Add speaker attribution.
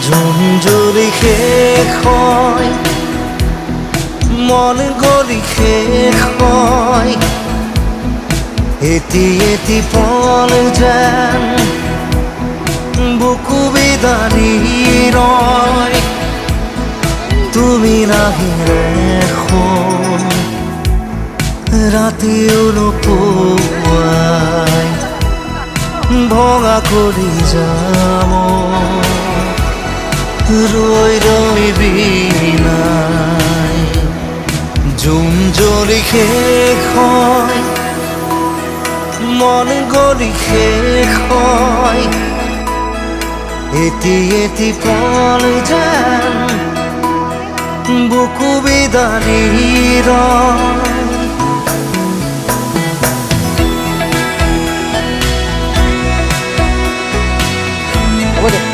Speaker 1: ঝুমঝুরি শেষ হয়, মন গলি শেষ হয়, এটি এটি পল যেন বুকু বিদাৰি ৰয়। তুমি নাহিলে এখন ৰাতিও নোপোৱাই ভঙা কৰি যাম ৰৈ ৰৈ বিনাই। জুম জ্বলি শেষ হয়, মন গলি শেষ হয়, এটি এটি পল যেন বুকু বিদাৰি ৰয়।
Speaker 2: হ'ব দে।